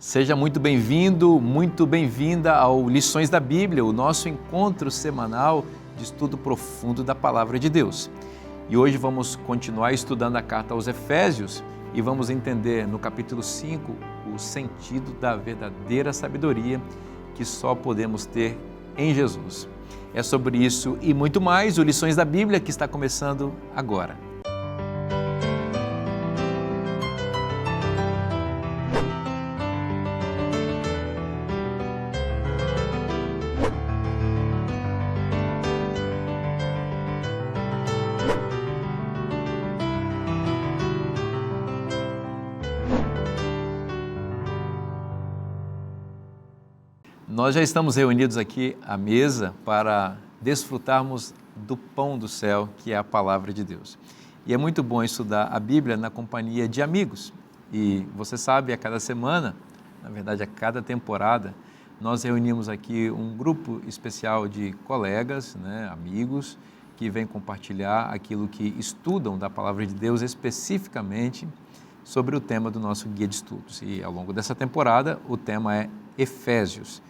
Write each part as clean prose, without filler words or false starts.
Seja muito bem-vindo, muito bem-vinda ao Lições da Bíblia, o nosso encontro semanal de estudo profundo da Palavra de Deus. E hoje vamos continuar estudando a carta aos Efésios e vamos entender no capítulo 5 o sentido da verdadeira sabedoria que só podemos ter em Jesus. É sobre isso e muito mais o Lições da Bíblia que está começando agora. Nós já estamos reunidos aqui à mesa para desfrutarmos do pão do céu, que é a Palavra de Deus. E é muito bom estudar a Bíblia na companhia de amigos. E você sabe, a cada semana, na verdade a cada temporada, nós reunimos aqui um grupo especial de colegas, amigos, que vêm compartilhar aquilo que estudam da Palavra de Deus especificamente sobre o tema do nosso guia de estudos. E ao longo dessa temporada, o tema é Efésios.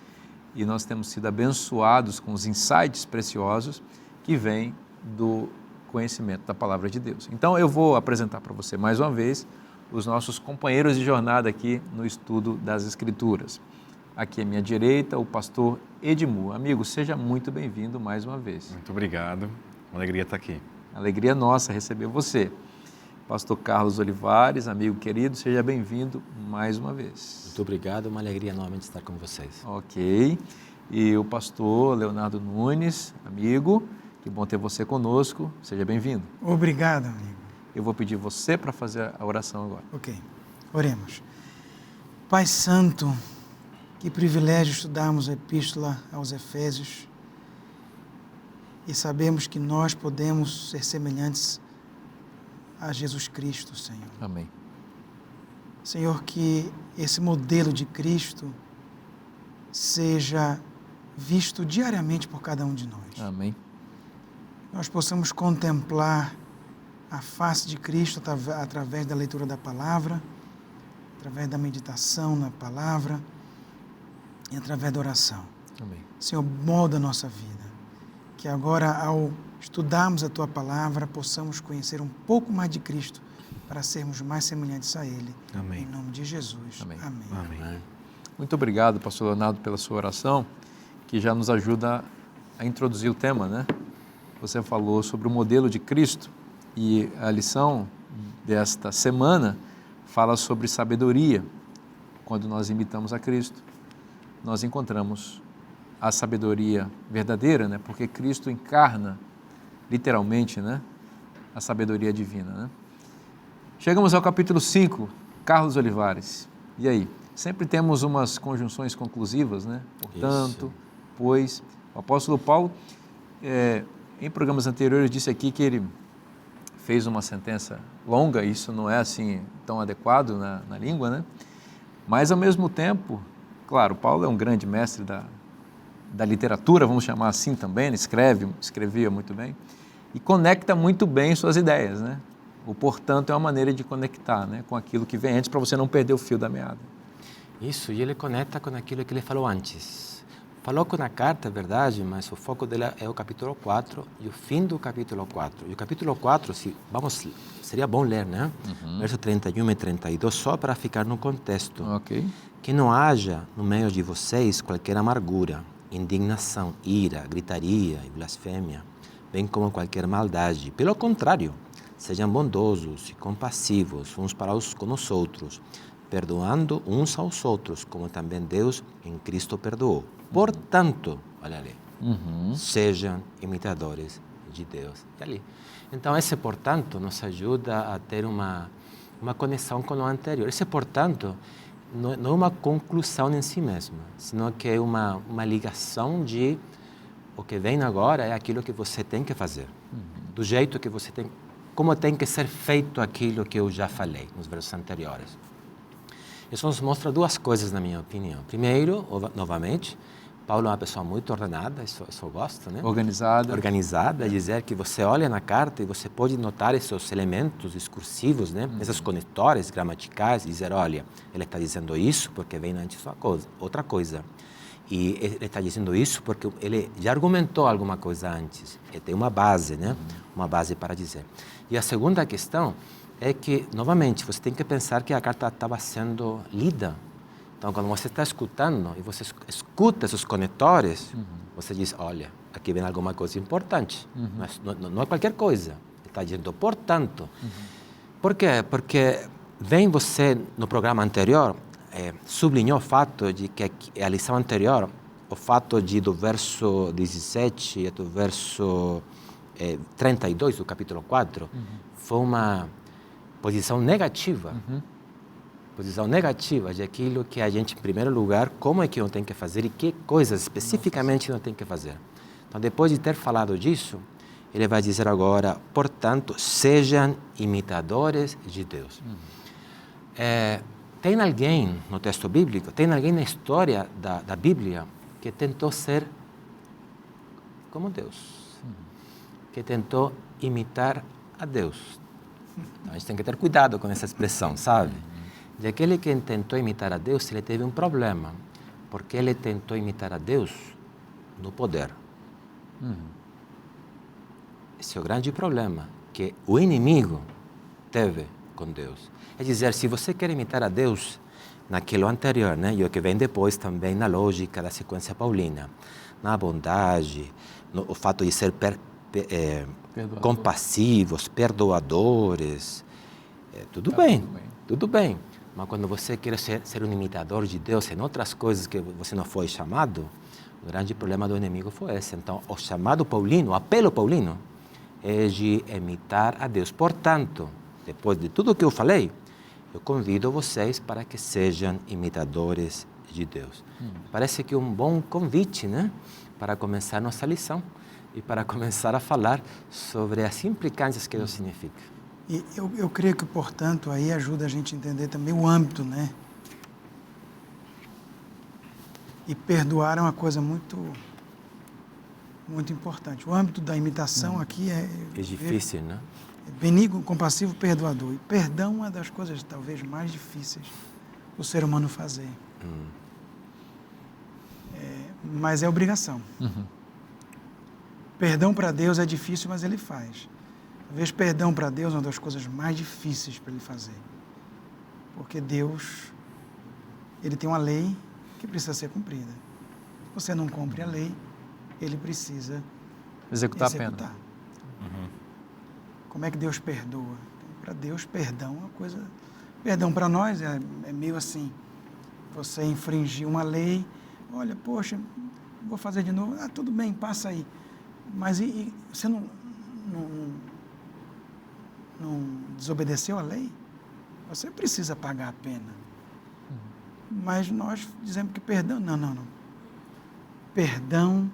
E nós temos sido abençoados com os insights preciosos que vêm do conhecimento da Palavra de Deus. Então eu vou apresentar para você mais uma vez os nossos companheiros de jornada aqui no estudo das Escrituras. Aqui à minha direita, o pastor Edmur. Amigo, seja muito bem-vindo mais uma vez. Muito obrigado, uma alegria estar aqui. Alegria nossa receber você. Pastor Carlos Olivares, amigo querido, seja bem-vindo mais uma vez. Muito obrigado, uma alegria novamente estar com vocês. Ok. E o pastor Leonardo Nunes, amigo, que bom ter você conosco, seja bem-vindo. Obrigado, amigo. Eu vou pedir você para fazer a oração agora. Ok, oremos. Pai Santo, que privilégio estudarmos a Epístola aos Efésios e sabemos que nós podemos ser semelhantes a Jesus Cristo, Senhor. Amém. Senhor, que esse modelo de Cristo seja visto diariamente por cada um de nós. Amém. Nós possamos contemplar a face de Cristo através da leitura da palavra, através da meditação na palavra e através da oração. Amém. Senhor, molda a nossa vida, que agora ao estudarmos a Tua Palavra, possamos conhecer um pouco mais de Cristo, para sermos mais semelhantes a Ele. Amém. Em nome de Jesus. Amém. Amém. Amém. Muito obrigado, pastor Leonardo, pela sua oração, que já nos ajuda a introduzir o tema, Você falou sobre o modelo de Cristo e a lição desta semana fala sobre sabedoria. Quando nós imitamos a Cristo, nós encontramos a sabedoria verdadeira, porque Cristo encarna literalmente, a sabedoria divina, Chegamos ao capítulo 5, Carlos Olivares. E aí? Sempre temos umas conjunções conclusivas, Portanto, Isso. pois, o apóstolo Paulo, em programas anteriores, disse aqui que ele fez uma sentença longa, isso não é assim tão adequado na língua, Mas, ao mesmo tempo, claro, Paulo é um grande mestre da literatura, vamos chamar assim também, escrevia muito bem, e conecta muito bem suas ideias, O portanto é uma maneira de conectar, com aquilo que vem antes, para você não perder o fio da meada. Isso, e ele conecta com aquilo que ele falou antes. Falou com a carta, é verdade, mas o foco dela é o capítulo 4 e o fim do capítulo 4. E o capítulo 4, seria bom ler, Verso 31 e 32, só para ficar no contexto. Ok. Que não haja no meio de vocês qualquer amargura, indignação, ira, gritaria e blasfêmia, bem como qualquer maldade. Pelo contrário, sejam bondosos e compassivos uns para com os outros, perdoando uns aos outros, como também Deus em Cristo perdoou. Portanto, olha ali, sejam imitadores de Deus. E ali. Então, esse portanto nos ajuda a ter uma conexão com o anterior. Esse portanto não é uma conclusão em si mesma, senão que é uma ligação de o que vem agora é aquilo que você tem que fazer, do jeito que você tem, como tem que ser feito aquilo que eu já falei nos versos anteriores. Isso nos mostra duas coisas, na minha opinião. Primeiro, novamente, Paulo é uma pessoa muito ordenada, isso eu gosto, né? Organizada. Organizada, dizer que você olha na carta e você pode notar esses elementos discursivos, né? Esses conectores gramaticais, dizer, olha, ele está dizendo isso porque vem antes outra coisa. E ele está dizendo isso porque ele já argumentou alguma coisa antes. Ele tem uma base, né? Uma base para dizer. E a segunda questão é que, novamente, você tem que pensar que a carta estava sendo lida. Então, quando você está escutando e você escuta esses conectores, você diz, olha, aqui vem alguma coisa importante. Não é qualquer coisa. Ele está dizendo, portanto. Por quê? Porque vem você, no programa anterior, sublinhou o fato de que a lição anterior, o fato de do verso 17 e do verso 32 do capítulo 4, foi uma posição negativa. Posição negativa de aquilo que a gente, em primeiro lugar, como é que não tem que fazer e que coisas especificamente não tem que fazer. Então, depois de ter falado disso, ele vai dizer agora, portanto, sejam imitadores de Deus. Tem alguém no texto bíblico, tem alguém na história da Bíblia que tentou ser como Deus, que tentou imitar a Deus. Então, a gente tem que ter cuidado com essa expressão, sabe? De aquele que tentou imitar a Deus, ele teve um problema, porque ele tentou imitar a Deus no poder. Esse é o grande problema que o inimigo teve com Deus. É dizer, se você quer imitar a Deus naquilo anterior, né, e o que vem depois também na lógica da sequência paulina, na bondade, no fato de ser compassivos, perdoadores, tudo bem. Mas quando você quer ser um imitador de Deus em outras coisas que você não foi chamado, o grande problema do inimigo foi esse. Então, o chamado paulino, o apelo paulino, é de imitar a Deus. Portanto, depois de tudo o que eu falei, eu convido vocês para que sejam imitadores de Deus. Parece que é um bom convite, né? Para começar nossa lição e para começar a falar sobre as implicâncias que isso significa. E eu creio que, portanto, aí ajuda a gente a entender também o âmbito, né? E perdoar é uma coisa muito importante. O âmbito da imitação aqui é difícil, né? Benigno, compassivo, perdoador. E perdão é uma das coisas talvez mais difíceis do ser humano fazer. Mas é obrigação. Perdão para Deus é difícil, mas Ele faz. Talvez perdão para Deus é uma das coisas mais difíceis para Ele fazer. Porque Deus, Ele tem uma lei que precisa ser cumprida. Se você não cumpre a lei, Ele precisa executar. a pena. Como é que Deus perdoa? Para Deus, perdão é uma coisa... Perdão para nós é meio assim, você infringir uma lei, olha, poxa, vou fazer de novo, tudo bem, passa aí. Mas você não desobedeceu a lei? Você precisa pagar a pena. Mas nós dizemos que perdão... Não. Perdão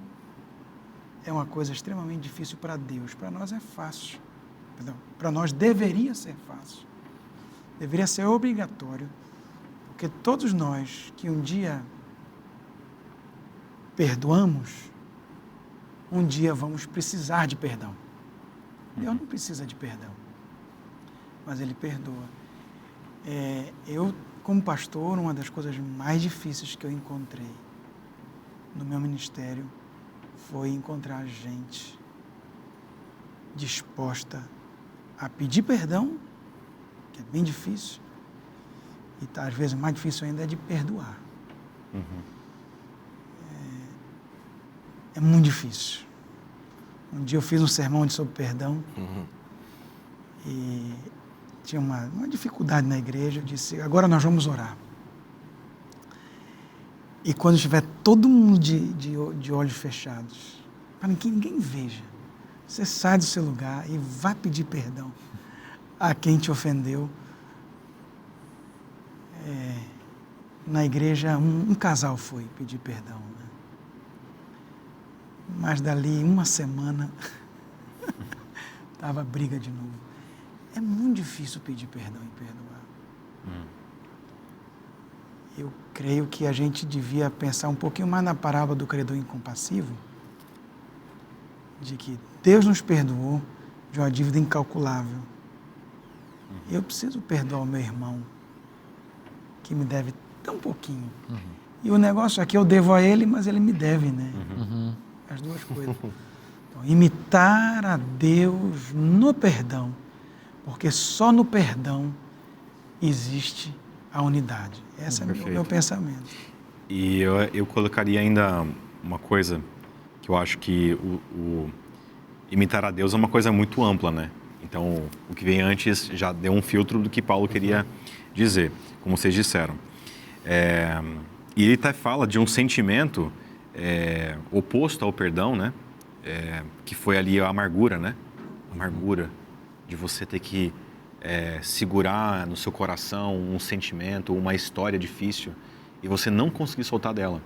é uma coisa extremamente difícil para Deus. Para nós é fácil. Para nós deveria ser fácil. Deveria ser obrigatório. Porque todos nós que um dia perdoamos, um dia vamos precisar de perdão. Deus não precisa de perdão, mas Ele perdoa. Eu, como pastor, uma das coisas mais difíceis que eu encontrei no meu ministério foi encontrar gente disposta a pedir perdão, que é bem difícil, e às vezes mais difícil ainda é de perdoar. É muito difícil. Um dia eu fiz um sermão sobre perdão e tinha uma dificuldade na igreja. Eu disse, agora nós vamos orar. E quando estiver todo mundo de olhos fechados, para que ninguém veja, você sai do seu lugar e vá pedir perdão a quem te ofendeu. Na igreja, um casal foi pedir perdão, né? Mas dali uma semana estava briga de novo. É muito difícil pedir perdão e perdoar. eu creio que a gente devia pensar um pouquinho mais na parábola do credor incompassivo, de que Deus nos perdoou de uma dívida incalculável. Eu preciso perdoar o meu irmão, que me deve tão pouquinho. E o negócio aqui, eu devo a ele, mas ele me deve, né? As duas coisas. Então, imitar a Deus no perdão, porque só no perdão existe a unidade. Esse é o meu pensamento. E eu colocaria ainda uma coisa que eu acho que o imitar a Deus é uma coisa muito ampla, né? Então, o que vem antes já deu um filtro do que Paulo queria dizer, como vocês disseram. E ele até fala de um sentimento oposto ao perdão, né? Que foi ali a amargura, né? A amargura de você ter que segurar no seu coração um sentimento, uma história difícil, e você não conseguir soltar dela.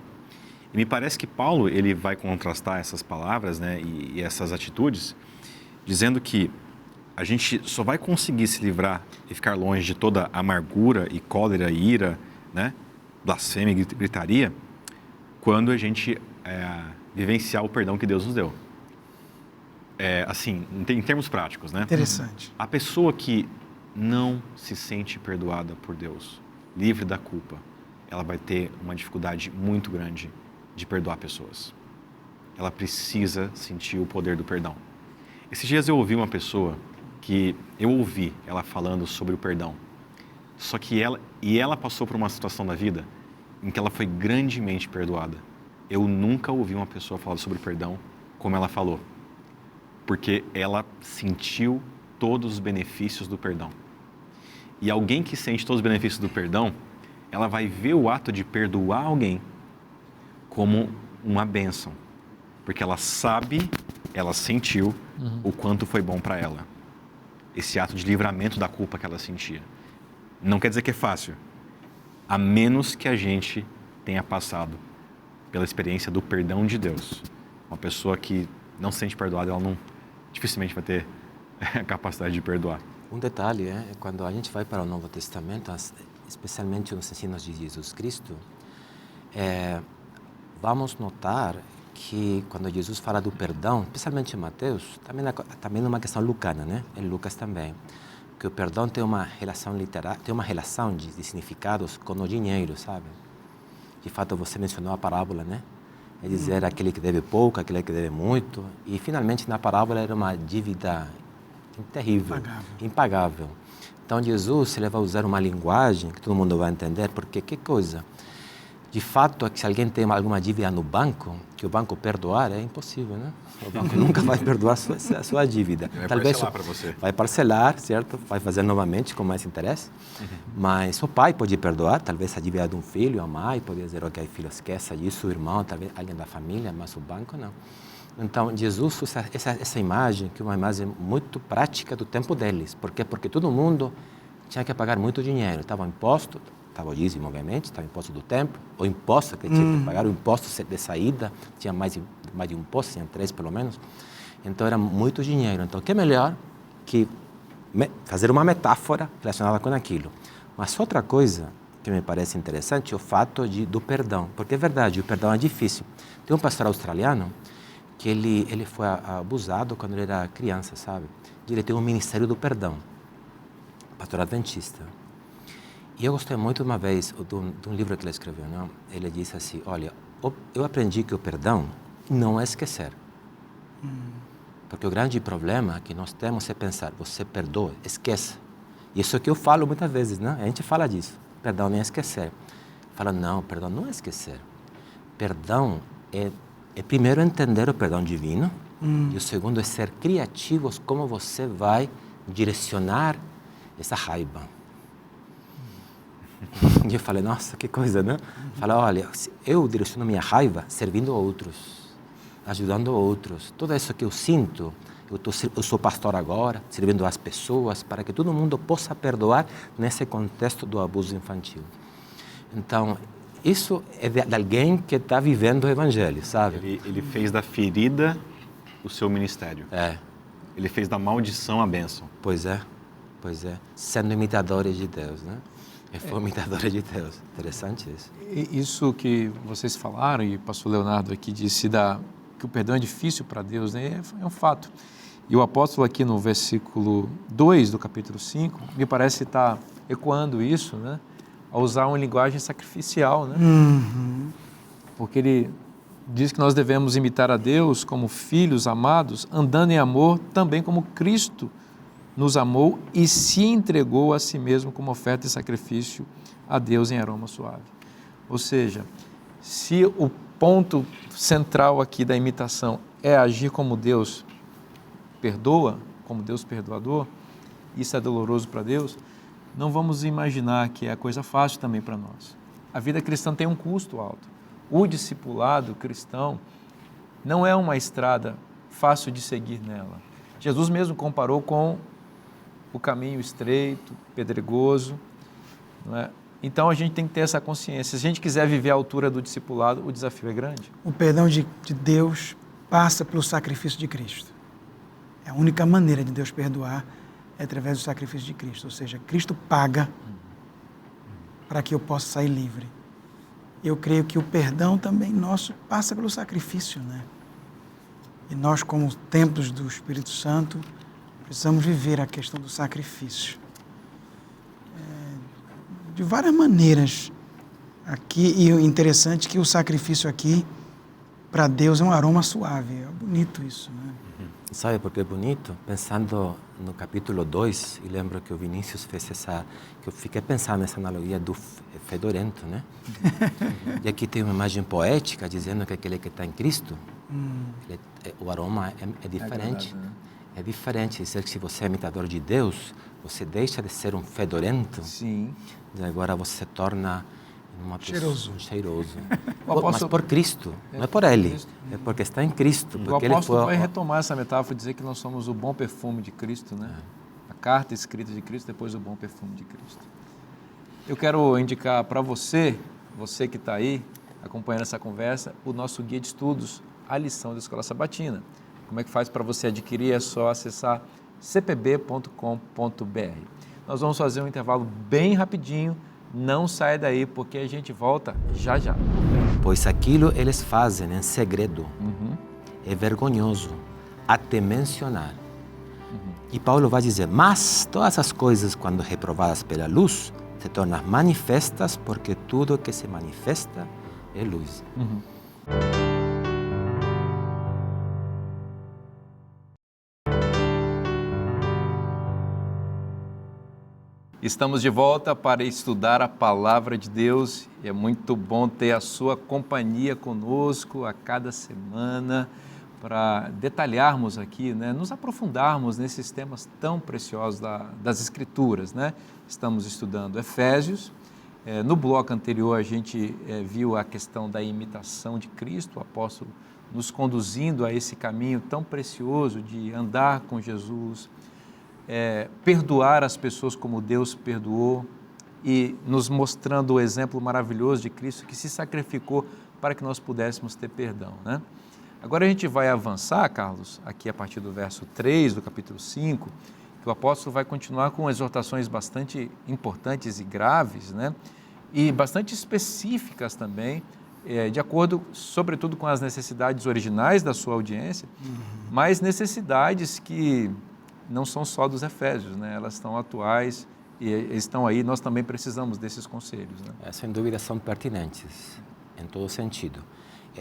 E me parece que Paulo ele vai contrastar essas palavras, né? E essas atitudes, dizendo que a gente só vai conseguir se livrar e ficar longe de toda amargura e cólera e ira, né? Blasfêmia e gritaria, quando a gente vivenciar o perdão que Deus nos deu. Assim, em termos práticos, né? Interessante. A pessoa que não se sente perdoada por Deus, livre da culpa, ela vai ter uma dificuldade muito grande de perdoar pessoas. Ela precisa sentir o poder do perdão. Esses dias eu ouvi uma pessoa que eu ouvi ela falando sobre o perdão. Só que ela passou por uma situação da vida em que ela foi grandemente perdoada. Eu nunca ouvi uma pessoa falar sobre perdão como ela falou. Porque ela sentiu todos os benefícios do perdão. E alguém que sente todos os benefícios do perdão, ela vai ver o ato de perdoar alguém como uma bênção. Porque ela sabe, ela sentiu o quanto foi bom para ela. Esse ato de livramento da culpa que ela sentia. Não quer dizer que é fácil, a menos que a gente tenha passado pela experiência do perdão de Deus. Uma pessoa que não se sente perdoada, ela não dificilmente vai ter a capacidade de perdoar. Um detalhe é quando a gente vai para o Novo Testamento, especialmente nos ensinos de Jesus Cristo, vamos notar que quando Jesus fala do perdão, especialmente em Mateus, também é uma questão lucana, né? Em Lucas também, que o perdão tem uma relação literária, tem uma relação de significados com o dinheiro, sabe? De fato, você mencionou a parábola, né? É dizer aquele que deve pouco, aquele que deve muito, e finalmente na parábola era uma dívida terrível, impagável. Então Jesus ele vai usar uma linguagem que todo mundo vai entender, porque que coisa? De fato, se alguém tem alguma dívida no banco, que o banco perdoar é impossível, né? O banco nunca vai perdoar a sua dívida. Vai Talvez parcelar para você. Vai parcelar, certo? Vai fazer novamente com mais interesse. Mas o pai pode perdoar, talvez a dívida de um filho, a mãe pode dizer, ok, filho, esqueça disso, o irmão, talvez alguém da família, mas o banco não. Então, Jesus usa essa imagem, que é uma imagem muito prática do tempo deles. Por quê? Porque todo mundo tinha que pagar muito dinheiro. Estava imposto, estava o dízimo, obviamente, estava o imposto do templo, o imposto que tinha que pagar, o imposto de saída, tinha mais de um imposto, tinha 3 pelo menos. Então, era muito dinheiro. Então, o que é melhor que fazer uma metáfora relacionada com aquilo. Mas outra coisa que me parece interessante é o fato do perdão. Porque é verdade, o perdão é difícil. Tem um pastor australiano que ele foi abusado quando ele era criança, sabe? Ele tem um ministério do perdão, pastor adventista. E eu gostei muito uma vez de um livro que ele escreveu, não? Ele disse assim, olha, eu aprendi que o perdão não é esquecer. Porque o grande problema que nós temos é pensar, você perdoa, esqueça. E isso é o que eu falo muitas vezes, né? A gente fala disso, perdão nem é esquecer. Fala, não, perdão não é esquecer. Perdão é primeiro entender o perdão divino, e o segundo é ser criativos como você vai direcionar essa raiva. E eu falei, nossa, que coisa, né? Falei, olha, eu direciono minha raiva servindo outros, ajudando outros. Tudo isso que eu sinto, eu sou pastor agora, servindo as pessoas, para que todo mundo possa perdoar nesse contexto do abuso infantil. Então, isso é de alguém que está vivendo o evangelho, sabe? Ele fez da ferida o seu ministério. Ele fez da maldição a bênção. Pois é. Sendo imitadores de Deus, né? E foi imitadora de Deus. Interessante isso. Isso que vocês falaram, e o pastor Leonardo aqui disse que o perdão é difícil para Deus, né? É um fato. E o apóstolo aqui no versículo 2 do capítulo 5, me parece estar ecoando isso, né? Ao usar uma linguagem sacrificial, né? Porque ele diz que nós devemos imitar a Deus como filhos amados, andando em amor, também como Cristo nos amou e se entregou a si mesmo como oferta e sacrifício a Deus em aroma suave. Ou seja, se o ponto central aqui da imitação é agir como Deus perdoa, como Deus perdoador, isso é doloroso para Deus, não vamos imaginar que é coisa fácil também para nós. A vida cristã tem um custo alto. O discipulado cristão não é uma estrada fácil de seguir nela. Jesus mesmo comparou com o caminho estreito, pedregoso, não é? Então a gente tem que ter essa consciência. Se a gente quiser viver à altura do discipulado, o desafio é grande. O perdão de Deus passa pelo sacrifício de Cristo. É a única maneira de Deus perdoar é através do sacrifício de Cristo. Ou seja, Cristo paga para que eu possa sair livre. Eu creio que o perdão também nosso passa pelo sacrifício, né? E nós, como templos do Espírito Santo, precisamos viver a questão do sacrifício. De várias maneiras. Aqui, e o interessante é que o sacrifício aqui, para Deus, é um aroma suave. É bonito isso, né? Sabe por que é bonito? Pensando no capítulo 2, e lembro que o Vinícius fez que eu fiquei pensando nessa analogia do fedorento, né? E aqui tem uma imagem poética dizendo que aquele que está em Cristo, o aroma é diferente. É diferente dizer que se você é imitador de Deus, você deixa de ser um fedorento. Sim. E agora você se torna uma pessoa cheiroso. Mas por Cristo, não é por Ele. É porque está em Cristo. Porque o apóstolo vai retomar essa metáfora e dizer que nós somos o bom perfume de Cristo, né? A carta escrita de Cristo, depois o bom perfume de Cristo. Eu quero indicar para você que está aí, acompanhando essa conversa, o nosso guia de estudos, A Lição da Escola Sabatina. Como é que faz para você adquirir? É só acessar cpb.com.br. Nós vamos fazer um intervalo bem rapidinho. Não saia daí, porque a gente volta já já. Pois aquilo eles fazem em segredo é vergonhoso até mencionar. E Paulo vai dizer, mas todas as coisas, quando reprovadas pela luz, se tornam manifestas, porque tudo que se manifesta é luz. Estamos de volta para estudar a Palavra de Deus e é muito bom ter a sua companhia conosco a cada semana para detalharmos aqui, né, nos aprofundarmos nesses temas tão preciosos das Escrituras, né? Estamos estudando Efésios. No bloco anterior a gente viu a questão da imitação de Cristo, o apóstolo nos conduzindo a esse caminho tão precioso de andar com Jesus, perdoar as pessoas como Deus perdoou e nos mostrando o exemplo maravilhoso de Cristo que se sacrificou para que nós pudéssemos ter perdão, né? Agora a gente vai avançar, Carlos, aqui a partir do verso 3 do capítulo 5, que o apóstolo vai continuar com exortações bastante importantes e graves, né? E bastante específicas também, de acordo, sobretudo, com as necessidades originais da sua audiência, mas necessidades que não são só dos Efésios, né? Elas estão atuais e estão aí, nós também precisamos desses conselhos, né? Sem dúvida são pertinentes, em todo sentido.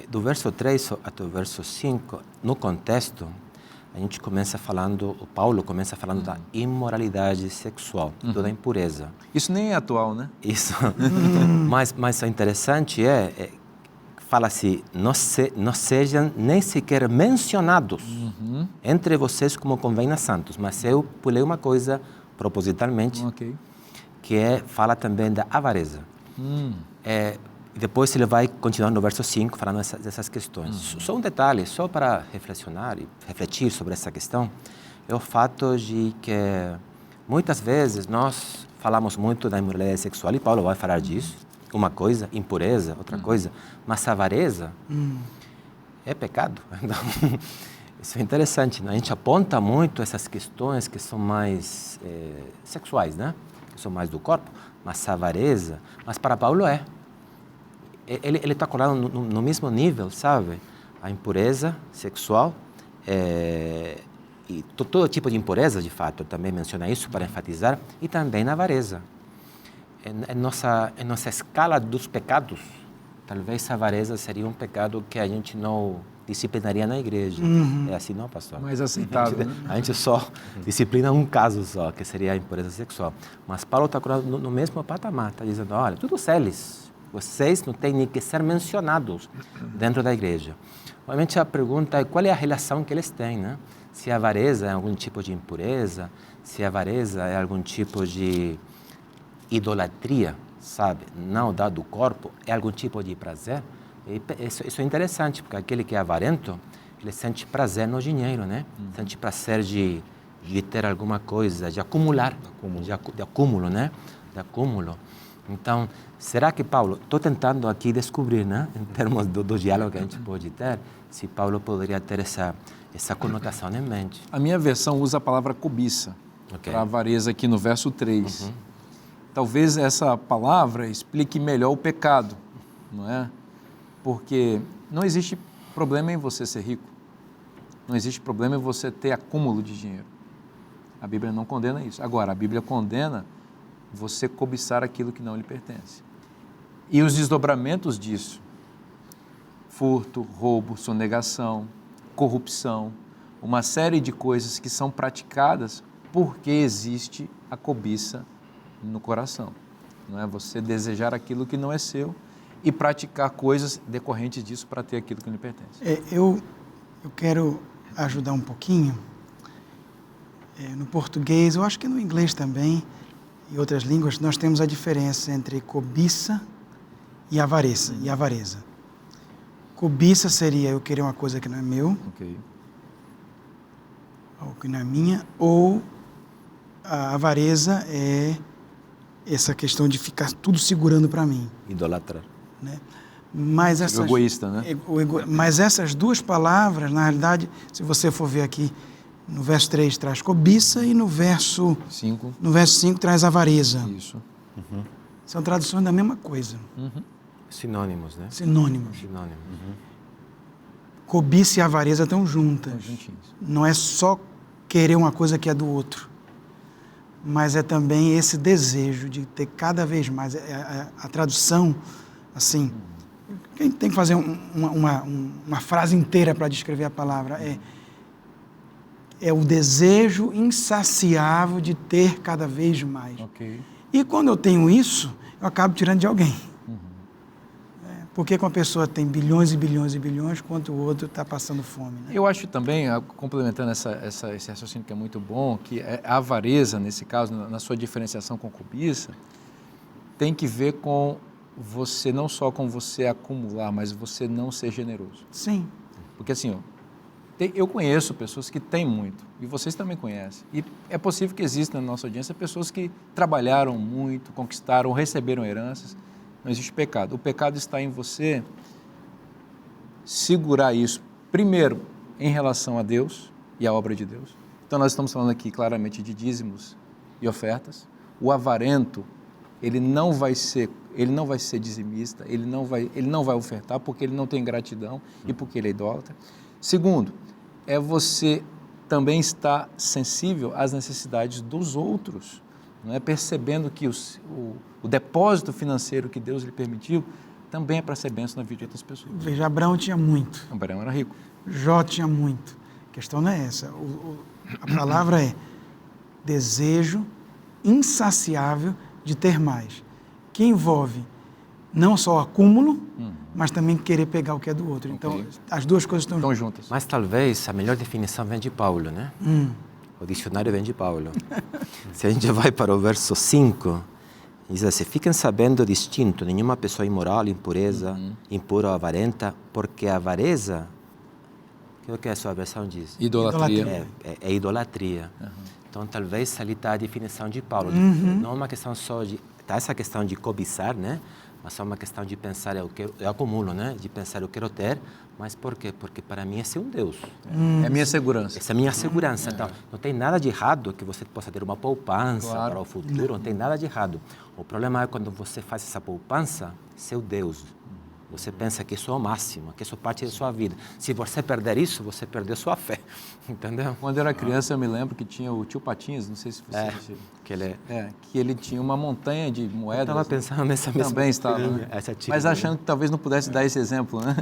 Do verso 3 até o verso 5, no contexto, a gente começa falando, o Paulo começa falando da imoralidade sexual, toda a impureza. Isso nem é atual, né? Isso. Mas o interessante fala assim, não sejam nem sequer mencionados entre vocês como convém a santos. Mas eu pulei uma coisa propositalmente, que fala também da avareza. Depois ele vai continuar no verso 5 falando dessas questões. Só um detalhe, só para refletir sobre essa questão, é o fato de que muitas vezes nós falamos muito da imoralidade sexual, e Paulo vai falar disso, uma coisa, impureza, outra coisa, mas a avareza é pecado. Então, isso é interessante, né? A gente aponta muito essas questões que são mais sexuais, né? Que são mais do corpo, mas avareza, mas para Paulo é. Ele está colado no mesmo nível, sabe? A impureza sexual e todo tipo de impureza, de fato, também menciona isso para enfatizar, e também na avareza. Em nossa escala dos pecados, talvez a avareza seria um pecado que a gente não disciplinaria na igreja. É assim, não, pastor? Mais aceitável. A gente só disciplina um caso só, que seria a impureza sexual. Mas Paulo está no mesmo patamar, está dizendo, olha, todos eles, vocês não têm nem que ser mencionados dentro da igreja. Obviamente a pergunta é qual é a relação que eles têm, né? Se a avareza é algum tipo de impureza, se a avareza é algum tipo de idolatria, sabe? Não do corpo, é algum tipo de prazer. E isso é interessante, porque aquele que é avarento, ele sente prazer no dinheiro, né? Sente prazer de ter alguma coisa, de acumular, de acúmulo, né? De acúmulo. Então, será que Paulo, estou tentando aqui descobrir, né? Em termos do diálogo que a gente pode ter, se Paulo poderia ter essa conotação em mente. A minha versão usa a palavra cobiça, para avareza aqui no verso 3. Talvez essa palavra explique melhor o pecado, não é? Porque não existe problema em você ser rico, não existe problema em você ter acúmulo de dinheiro. A Bíblia não condena isso. Agora, a Bíblia condena você cobiçar aquilo que não lhe pertence. E os desdobramentos disso, furto, roubo, sonegação, corrupção, uma série de coisas que são praticadas porque existe a cobiça no coração. Não é você desejar aquilo que não é seu e praticar coisas decorrentes disso para ter aquilo que lhe pertence. Eu quero ajudar um pouquinho. No português, eu acho que no inglês também, e outras línguas, nós temos a diferença entre cobiça e avareza. Cobiça seria eu querer uma coisa que não é meu, ou que não é minha, ou a avareza é essa questão de ficar tudo segurando para mim. Idolatrar. Né? Mas o egoísta, né? Mas essas duas palavras, na realidade, se você for ver aqui, no verso 3 traz cobiça e no verso 5 traz avareza. Isso. São traduções da mesma coisa. Sinônimos, né? Sinônimos. Cobiça e avareza estão juntas. Não é só querer uma coisa que é do outro, mas é também esse desejo de ter cada vez mais. A tradução, assim, quem tem que fazer uma frase inteira para descrever a palavra é o desejo insaciável de ter cada vez mais. E quando eu tenho isso, eu acabo tirando de alguém. Porque com a pessoa tem bilhões e bilhões e bilhões, quanto o outro está passando fome. Né? Eu acho também, complementando esse raciocínio que é muito bom, que a avareza, nesse caso, na sua diferenciação com cobiça, tem que ver com você, não só com você acumular, mas você não ser generoso. Sim. Porque assim, eu conheço pessoas que têm muito, e vocês também conhecem. E é possível que exista na nossa audiência pessoas que trabalharam muito, conquistaram, receberam heranças. Não existe pecado. O pecado está em você segurar isso, primeiro, em relação a Deus e à obra de Deus. Então, nós estamos falando aqui claramente de dízimos e ofertas. O avarento, ele não vai ser dizimista, ele não vai ofertar porque ele não tem gratidão e porque ele é idólatra. Segundo, é você também estar sensível às necessidades dos outros, não é? Percebendo que o depósito financeiro que Deus lhe permitiu também é para ser bênção na vida de outras pessoas. Veja, Abraão tinha muito. Abraão era rico. Jó tinha muito. A questão não é essa. A palavra é desejo insaciável de ter mais, que envolve não só o acúmulo, mas também querer pegar o que é do outro. Então, as duas coisas estão juntas. Mas talvez a melhor definição vem de Paulo, né? O dicionário vem de Paulo. Se a gente vai para o verso 5, diz assim: fiquem sabendo distinto, nenhuma pessoa imoral, impura ou avarenta, porque a avareza, o que a sua versão diz? Idolatria. É idolatria. Então, talvez ali está a definição de Paulo. Não é uma questão só de... Está essa questão de cobiçar, né? mas é uma questão de pensar, eu acumulo, né? De pensar, eu quero ter, mas por quê? Porque para mim esse é um Deus. É a minha segurança. Essa é a minha segurança. Então, não tem nada de errado que você possa ter uma poupança para o futuro, não tem nada de errado. O problema é quando você faz essa poupança, seu Deus. Você pensa que isso é o máximo, que isso parte da sua vida. Se você perder isso, você perdeu sua fé, entendeu? Quando eu era criança, eu me lembro que tinha o tio Patinhas, não sei se você... que ele tinha uma montanha de moedas. Eu estava pensando nessa mesma Também estava, né? Mas achando que talvez não pudesse dar esse exemplo, né?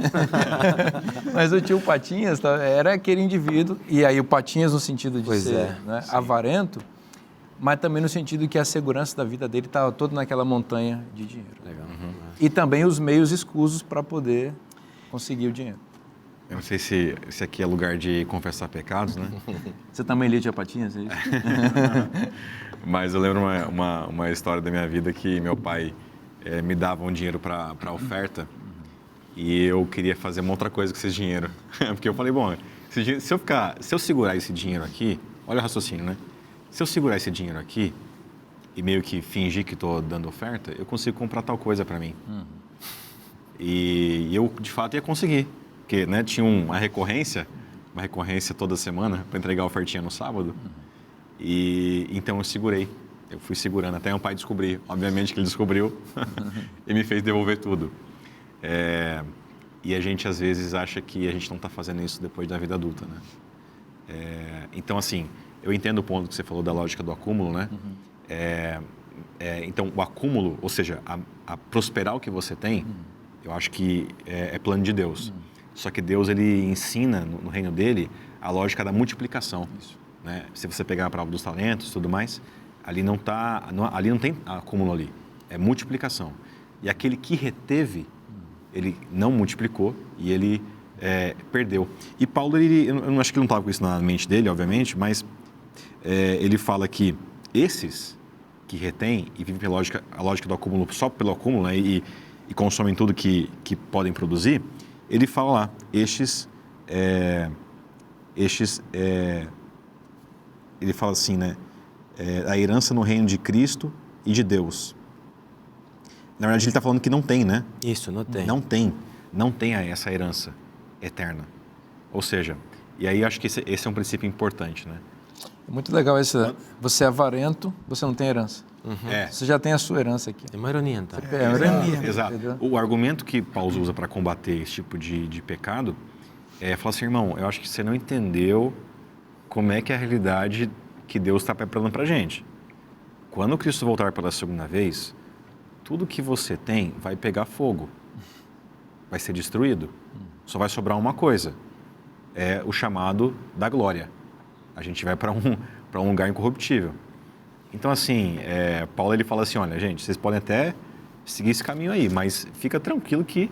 Mas o tio Patinhas era aquele indivíduo, e aí o Patinhas no sentido de ser né, avarento, mas também no sentido que a segurança da vida dele estava toda naquela montanha de dinheiro. Legal. E também os meios escusos para poder conseguir o dinheiro. Eu não sei se aqui é lugar de confessar pecados, né? Você também lia Tia Patinhas? É isso? Mas eu lembro uma história da minha vida que meu pai me dava um dinheiro para oferta e eu queria fazer uma outra coisa com esse dinheiro. Porque eu falei, bom, se eu segurar esse dinheiro aqui, olha o raciocínio, né? Se eu segurar esse dinheiro aqui e meio que fingir que estou dando oferta, eu consigo comprar tal coisa para mim. E eu, de fato, ia conseguir. Porque né, tinha uma recorrência toda semana para entregar a ofertinha no sábado. E então eu segurei. Eu fui segurando até meu pai descobrir. Obviamente que ele descobriu e me fez devolver tudo. E a gente, às vezes, acha que a gente não está fazendo isso depois da vida adulta, né? Então, assim, eu entendo o ponto que você falou da lógica do acúmulo, né? Então, o acúmulo, ou seja, a prosperar o que você tem, eu acho que é plano de Deus. Só que Deus, ele ensina no reino dele a lógica da multiplicação. Né? Se você pegar a parábola dos talentos e tudo mais, ali não tem acúmulo ali, é multiplicação. E aquele que reteve, ele não multiplicou e ele perdeu. E Paulo, eu acho que ele não estava com isso na mente dele, obviamente, mas ele fala que esses que retêm e vivem pela a lógica do acúmulo, só pelo acúmulo, né, e consomem tudo que podem produzir, ele fala lá, ele fala assim, né, a herança no reino de Cristo e de Deus. Na verdade, ele está falando que não tem, né? Isso, não tem. Não tem essa herança eterna. Ou seja, e aí acho que esse é um princípio importante, né? É muito legal esse. Você é avarento, você não tem herança. Você já tem a sua herança aqui. É uma ironia, então. É uma ironia. Exato. O argumento que Paulo usa para combater esse tipo de pecado é falar assim, irmão, eu acho que você não entendeu como é que é a realidade que Deus está preparando para a gente. Quando Cristo voltar pela segunda vez, tudo que você tem vai pegar fogo, vai ser destruído. Só vai sobrar uma coisa, é o chamado da glória. A gente vai para um lugar incorruptível. Então, assim, Paulo ele fala assim, olha, gente, vocês podem até seguir esse caminho aí, mas fica tranquilo que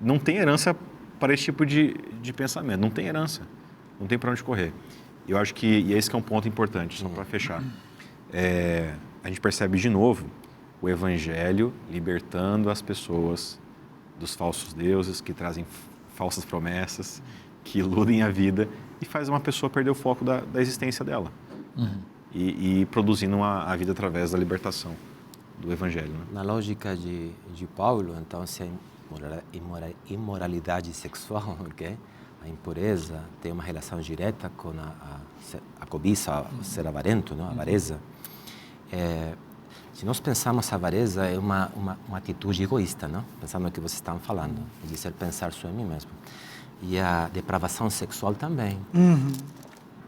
não tem herança para esse tipo de pensamento, não tem herança, não tem para onde correr. E eu acho que esse que é um ponto importante, só para fechar. A gente percebe de novo o Evangelho libertando as pessoas dos falsos deuses que trazem falsas promessas, que iludem a vida e faz uma pessoa perder o foco da existência dela. E produzindo a vida através da libertação do Evangelho. Né? Na lógica de Paulo, então, se a imoralidade sexual, okay? A impureza tem uma relação direta com a cobiça, ser avarento, não? A avareza. Se nós pensamos a avareza é uma atitude egoísta, não? Pensando no que vocês estavam falando, de ser pensar só em mim mesmo. E a depravação sexual também.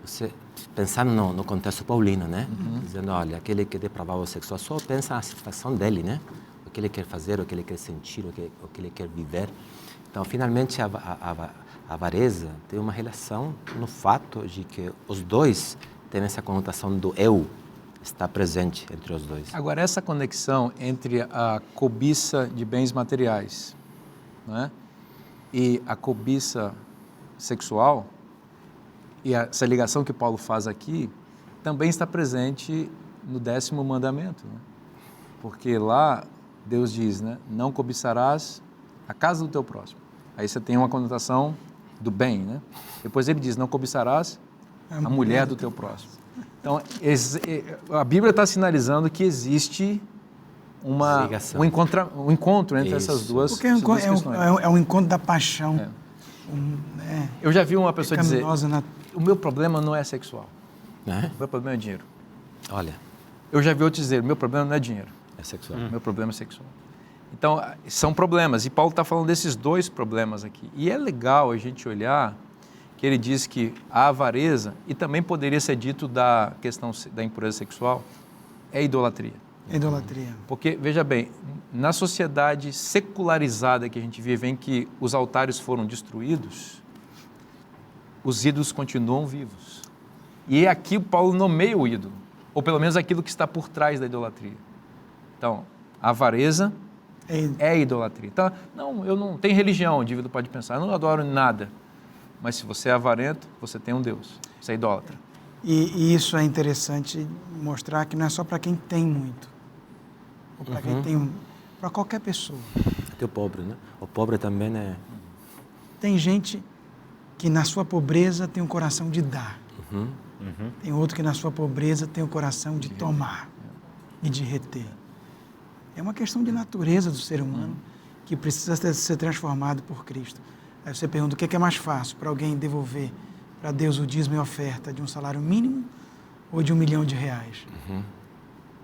Você pensando no contexto paulino, né? Dizendo, olha, aquele que é depravado sexual só pensa na satisfação dele, né? O que ele quer fazer, o que ele quer sentir, o que ele quer viver. Então, finalmente, a avareza tem uma relação no fato de que os dois têm essa conotação do eu, está presente entre os dois. Agora, essa conexão entre a cobiça de bens materiais, né, e a cobiça sexual, e essa ligação que Paulo faz aqui, também está presente no 10º mandamento. Né? Porque lá Deus diz, né, não cobiçarás a casa do teu próximo. Aí você tem uma conotação do bem. Né? Depois ele diz, não cobiçarás a mulher do teu próximo. Então, a Bíblia está sinalizando que existe Ligação. um encontro entre essas Isso. duas Porque essas duas questões. é um encontro da paixão. Eu já vi uma pessoa dizer, Pecaminosa o meu problema não é sexual, Né? o meu problema é dinheiro. Olha, Eu já vi outro dizer, o meu problema não é dinheiro, é sexual. o meu problema é sexual. Então, são problemas, e Paulo está falando desses dois problemas aqui. E é legal a gente olhar que ele diz que a avareza, e também poderia ser dito da questão da impureza sexual, é idolatria. Idolatria. Porque, veja bem, na sociedade secularizada que a gente vive, em que os altares foram destruídos, os ídolos continuam vivos. E é aqui Paulo nomeia o ídolo, ou pelo menos aquilo que está por trás da idolatria. Então, a avareza é idolatria. Então, eu não tenho religião, o indivíduo pode pensar, eu não adoro nada. Mas se você é avarento, você tem um Deus, você é idólatra. E isso é interessante mostrar que não é só para quem tem muito, ou para quem tem, para qualquer pessoa. Até o pobre, né? O pobre também é... Tem gente que na sua pobreza tem um coração de dar. Tem outro que na sua pobreza tem o coração de tomar e de reter. É uma questão de natureza do ser humano que precisa ser transformado por Cristo. Aí você pergunta, o que é mais fácil para alguém devolver para Deus o dízimo e oferta de um salário mínimo ou de R$1 milhão?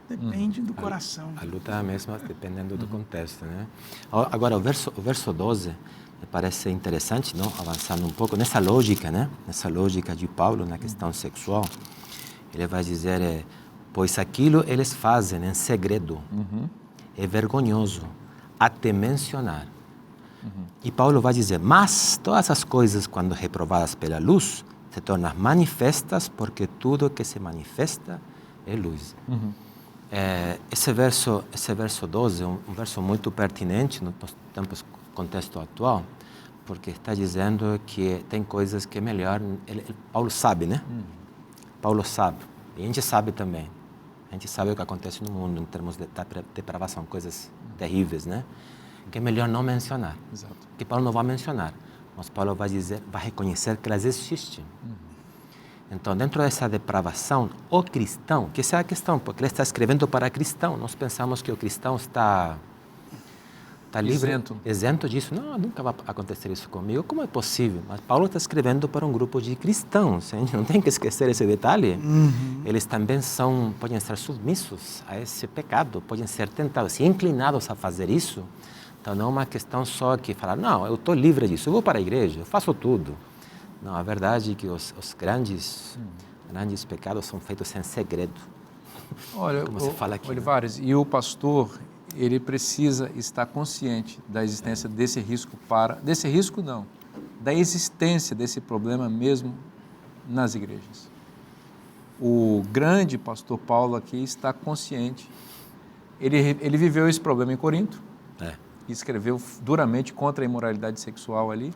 Depende do coração. A luta é a mesma, dependendo do contexto, né? Agora, o verso 12 me parece interessante, não? Avançando um pouco nessa lógica, né? Nessa lógica de Paulo na questão sexual. Ele vai dizer, pois aquilo eles fazem em segredo é vergonhoso até mencionar. E Paulo vai dizer, mas todas as coisas, quando reprovadas pela luz, se tornam manifestas, porque tudo que se manifesta é luz. Esse verso 12 é um verso muito pertinente no contexto atual, porque está dizendo que tem coisas que é melhor... Paulo sabe, né? Paulo sabe. E a gente sabe também. A gente sabe o que acontece no mundo em termos de depravação, coisas terríveis, né? Que é melhor não mencionar. Exato. Que Paulo não vai mencionar, mas Paulo vai dizer, vai reconhecer que elas existem. Então, dentro dessa depravação, o cristão, que essa é a questão, porque ele está escrevendo para cristão, nós pensamos que o cristão está livre, isento disso. Não, nunca vai acontecer isso comigo. Como é possível? Mas Paulo está escrevendo para um grupo de cristãos, a gente não tem que esquecer esse detalhe. Eles também podem ser submissos a esse pecado, podem ser tentados e inclinados a fazer isso. Então, não é uma questão só que falar, não, eu estou livre disso, eu vou para a igreja, eu faço tudo. Não, a verdade é que os grandes pecados são feitos em segredo. Olha, como se fala aqui, Olivares, e o pastor, ele precisa estar consciente da existência desse risco da existência desse problema mesmo nas igrejas. O grande pastor Paulo aqui está consciente. Ele viveu esse problema em Corinto, e escreveu duramente contra a imoralidade sexual ali,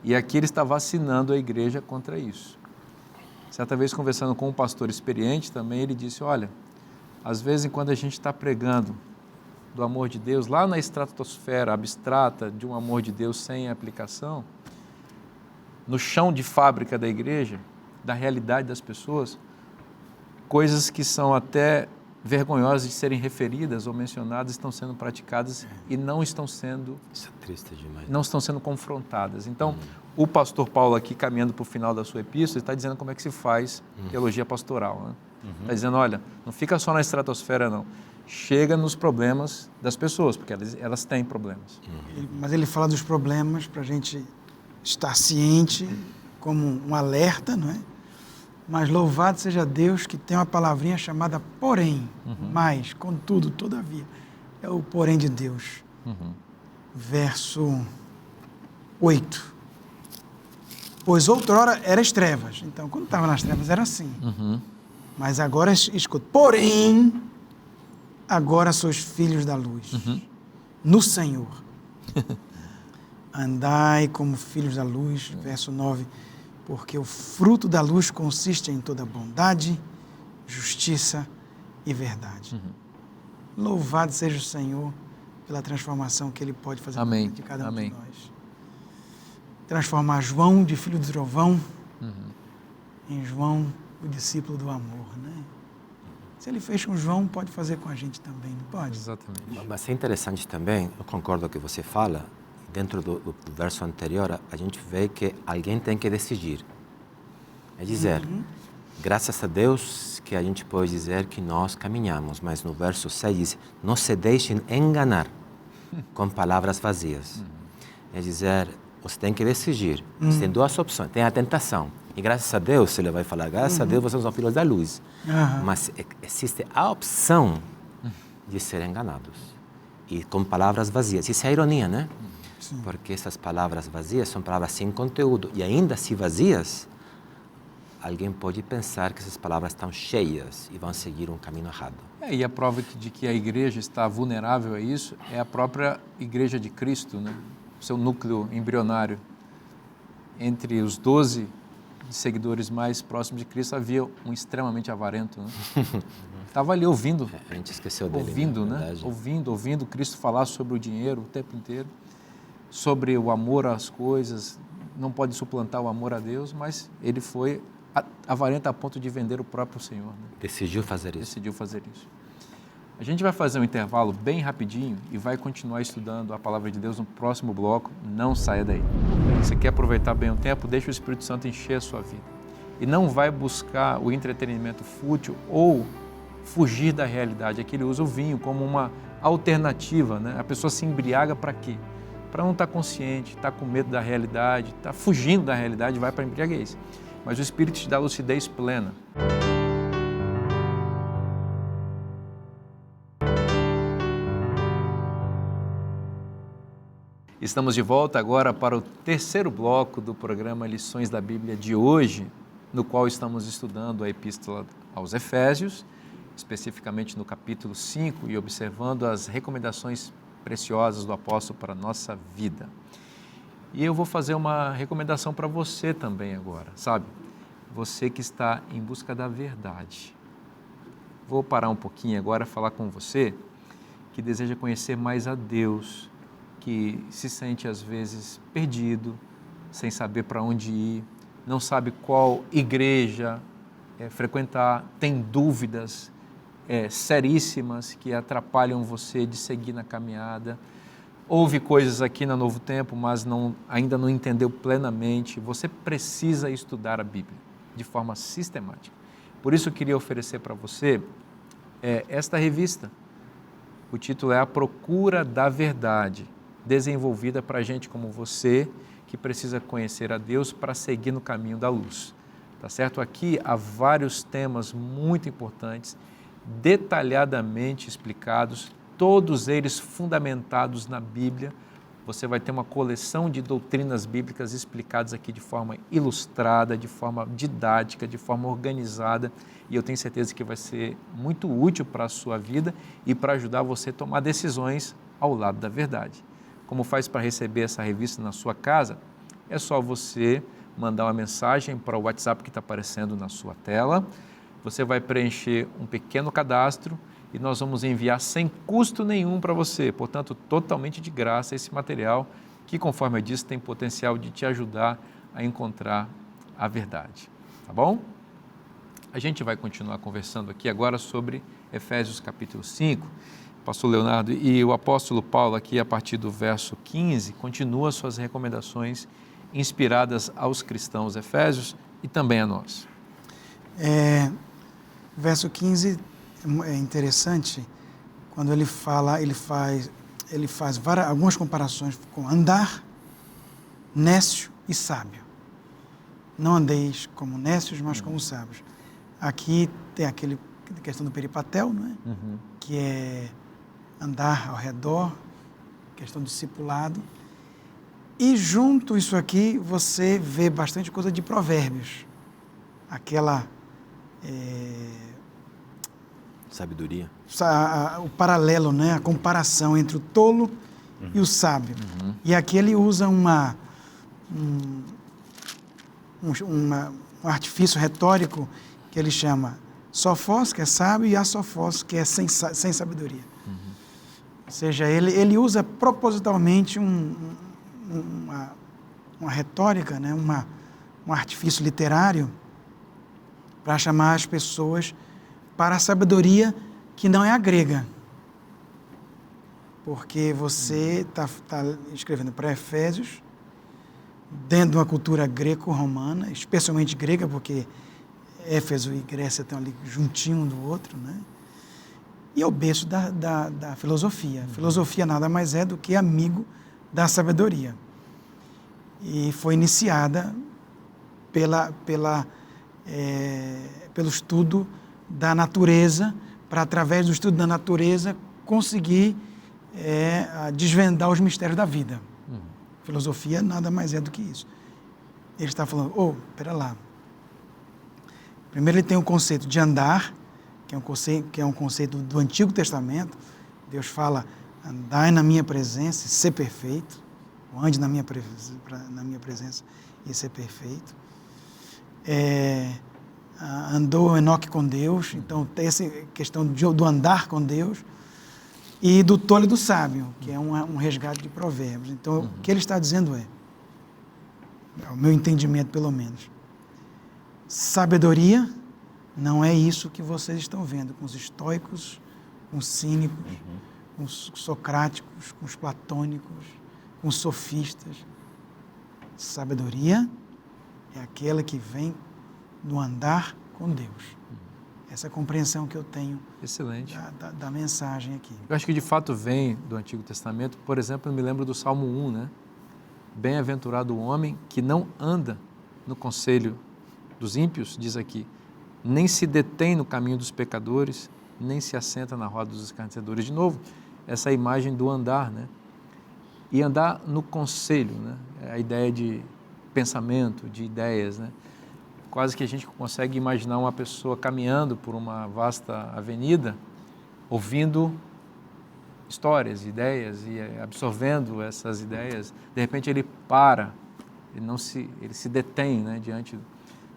e aqui ele está vacinando a igreja contra isso. Certa vez, conversando com um pastor experiente também, ele disse, olha, às vezes quando a gente está pregando do amor de Deus, lá na estratosfera abstrata de um amor de Deus sem aplicação, no chão de fábrica da igreja, da realidade das pessoas, coisas que são até vergonhosas de serem referidas ou mencionadas estão sendo praticadas e não estão sendo... Isso é triste demais. Não estão sendo confrontadas. Então, o pastor Paulo aqui, caminhando para o final da sua epístola, está dizendo como é que se faz teologia pastoral. Né? Está dizendo, olha, não fica só na estratosfera, não. Chega nos problemas das pessoas, porque elas têm problemas. Mas ele fala dos problemas para a gente estar ciente, como um alerta, não é? Mas louvado seja Deus que tem uma palavrinha chamada porém, mas, contudo, todavia. É o porém de Deus. Verso 8. Pois outrora eras trevas. Então, quando estava nas trevas era assim. Mas agora, escuta, porém, agora sois filhos da luz. No Senhor. Andai como filhos da luz. Verso 9. Porque o fruto da luz consiste em toda bondade, justiça e verdade. Louvado seja o Senhor pela transformação que Ele pode fazer de cada um de nós. Transformar João de filho do trovão em João, o discípulo do amor, né? Se ele fez com João, pode fazer com a gente também, não pode? Exatamente. Mas é interessante também, eu concordo com o que você fala, dentro do verso anterior, a gente vê que alguém tem que decidir. É dizer, graças a Deus que a gente pode dizer que nós caminhamos, mas no verso 6 diz, não se deixem enganar com palavras vazias. É dizer, você tem que decidir. Você tem duas opções, tem a tentação. E graças a Deus, ele vai falar, graças a Deus vocês são filhos da luz. Mas existe a opção de ser enganados. E com palavras vazias. Isso é ironia, né? Sim. Porque essas palavras vazias são palavras sem conteúdo. E ainda se vazias, alguém pode pensar que essas palavras estão cheias e vão seguir um caminho errado. E a prova de que a igreja está vulnerável a isso é a própria igreja de Cristo, né? O seu núcleo embrionário. Entre os 12 seguidores mais próximos de Cristo havia um extremamente avarento, né? Estava ali ouvindo, A gente esqueceu dele. ouvindo, na né? verdade. Ouvindo Cristo falar sobre o dinheiro o tempo inteiro, sobre o amor às coisas, não pode suplantar o amor a Deus, mas ele foi avarento a ponto de vender o próprio Senhor, né? Decidiu fazer isso. Decidiu fazer isso. A gente vai fazer um intervalo bem rapidinho e vai continuar estudando a Palavra de Deus no próximo bloco. Não saia daí. Você quer aproveitar bem o tempo? Deixa o Espírito Santo encher a sua vida. E não vai buscar o entretenimento fútil ou fugir da realidade. Aqui ele usa o vinho como uma alternativa, né? A pessoa se embriaga para quê? Para não estar consciente, estar com medo da realidade, estar fugindo da realidade, vai para a embriaguez. Mas o Espírito te dá lucidez plena. Estamos de volta agora para o terceiro bloco do programa Lições da Bíblia de hoje, no qual estamos estudando a Epístola aos Efésios, especificamente no capítulo 5 e observando as recomendações preciosas do apóstolo para a nossa vida. E eu vou fazer uma recomendação para você também agora, sabe? Você que está em busca da verdade. Vou parar um pouquinho agora e falar com você que deseja conhecer mais a Deus, que se sente às vezes perdido, sem saber para onde ir, não sabe qual igreja frequentar, tem dúvidas seríssimas que atrapalham você de seguir na caminhada. Ouve coisas aqui na Novo Tempo, mas ainda não entendeu plenamente. Você precisa estudar a Bíblia de forma sistemática. Por isso eu queria oferecer para você esta revista. O título é A Procura da Verdade, desenvolvida para gente como você, que precisa conhecer a Deus para seguir no caminho da luz. Tá certo? Aqui há vários temas muito importantes, detalhadamente explicados, todos eles fundamentados na Bíblia. Você vai ter uma coleção de doutrinas bíblicas explicadas aqui de forma ilustrada, de forma didática, de forma organizada, e eu tenho certeza que vai ser muito útil para a sua vida e para ajudar você a tomar decisões ao lado da verdade. Como faz para receber essa revista na sua casa? É só você mandar uma mensagem para o WhatsApp que está aparecendo na sua tela. Você vai preencher um pequeno cadastro e nós vamos enviar sem custo nenhum para você. Portanto, totalmente de graça esse material que, conforme eu disse, tem potencial de te ajudar a encontrar a verdade. Tá bom? A gente vai continuar conversando aqui agora sobre Efésios capítulo 5. Pastor Leonardo, e o apóstolo Paulo aqui, a partir do verso 15, continua suas recomendações inspiradas aos cristãos efésios e também a nós. Verso 15 é interessante, quando ele fala, ele faz algumas comparações com andar, nécio e sábio. Não andeis como nécios, mas como sábios. Aqui tem a questão do peripatel, não é? Que é andar ao redor, questão do discipulado. E junto isso aqui, você vê bastante coisa de provérbios. Aquela... Sabedoria. O paralelo, né? A comparação entre o tolo e o sábio. E aqui ele usa um artifício retórico que ele chama Sofós, que é sábio, e Asofós, que é sem sabedoria. Ou seja, ele usa propositalmente uma retórica, né? Um artifício literário para chamar as pessoas para a sabedoria que não é a grega. Porque você está escrevendo para Efésios, dentro de uma cultura greco-romana, especialmente grega, porque Éfeso e Grécia estão ali juntinho um do outro, né? E é o berço da filosofia. Filosofia nada mais é do que amigo da sabedoria. E foi iniciada pelo estudo da natureza, para, através do estudo da natureza, conseguir desvendar os mistérios da vida. Filosofia nada mais é do que isso. Ele está falando, espera lá. Primeiro ele tem o conceito de andar, que é um conceito do Antigo Testamento. Deus fala, andai na minha presença e ser perfeito. Ou ande na minha presença e ser perfeito. Andou Enoque com Deus, então tem essa questão do andar com Deus. E do tolo e do sábio, que é um resgate de Provérbios. Então, o que ele está dizendo é o meu entendimento pelo menos, sabedoria não é isso que vocês estão vendo com os estoicos, com os cínicos, com os socráticos, com os platônicos, com os sofistas. Sabedoria é aquela que vem do andar com Deus. Essa é a compreensão que eu tenho. Excelente. Da mensagem aqui. Eu acho que de fato vem do Antigo Testamento. Por exemplo, eu me lembro do Salmo 1, né? Bem-aventurado o homem que não anda no conselho dos ímpios, diz aqui, nem se detém no caminho dos pecadores, nem se assenta na roda dos escarnecedores. De novo, essa imagem do andar, né? E andar no conselho, né? É a ideia de pensamento, de ideias, né? Quase que a gente consegue imaginar uma pessoa caminhando por uma vasta avenida, ouvindo histórias, ideias e absorvendo essas ideias. De repente ele para, ele se detém, né, diante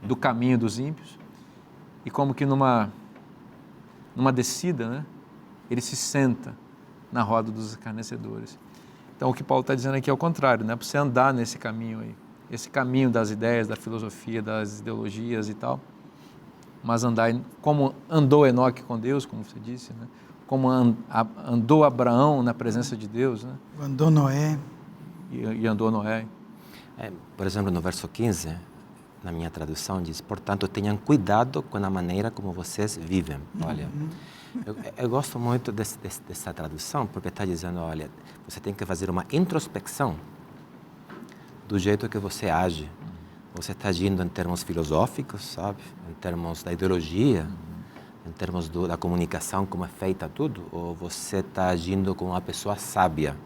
do caminho dos ímpios e como que numa descida, né, ele se senta na roda dos escarnecedores. Então o que Paulo está dizendo aqui é o contrário, né, para você andar nesse caminho aí. Esse caminho das ideias, da filosofia, das ideologias e tal, mas andar como andou Enoque com Deus, como você disse, né? Como andou Abraão na presença de Deus, né? Andou Noé. E andou Noé. Por exemplo, no verso 15, na minha tradução, diz, portanto, tenham cuidado com a maneira como vocês vivem. Olha, eu gosto muito dessa tradução, porque está dizendo, olha, você tem que fazer uma introspecção do jeito que você age. Você está agindo em termos filosóficos, sabe? Em termos da ideologia, em termos da comunicação, como é feita tudo, ou você está agindo como uma pessoa sábia.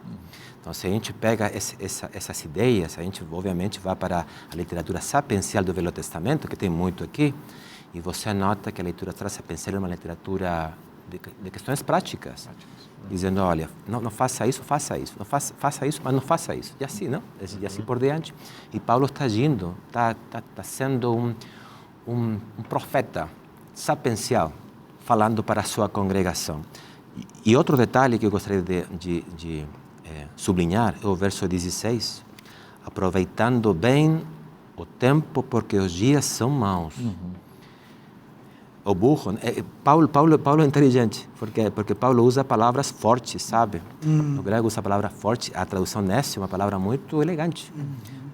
Então, se a gente pega essas ideias, a gente obviamente vai para a literatura sapiencial do Velho Testamento, que tem muito aqui, e você nota que a literatura sapiencial é uma literatura de questões práticas. Dizendo, olha, não faça isso, faça isso. Não faça isso, mas não faça isso. E assim, não? E assim por diante. E Paulo está agindo, está sendo um profeta sapiencial, falando para a sua congregação. E outro detalhe que eu gostaria de sublinhar é o verso 16. Aproveitando bem o tempo, porque os dias são maus. O burro, Paulo é inteligente, porque Paulo usa palavras fortes, sabe? No grego usa a palavra forte, a tradução nesse é uma palavra muito elegante.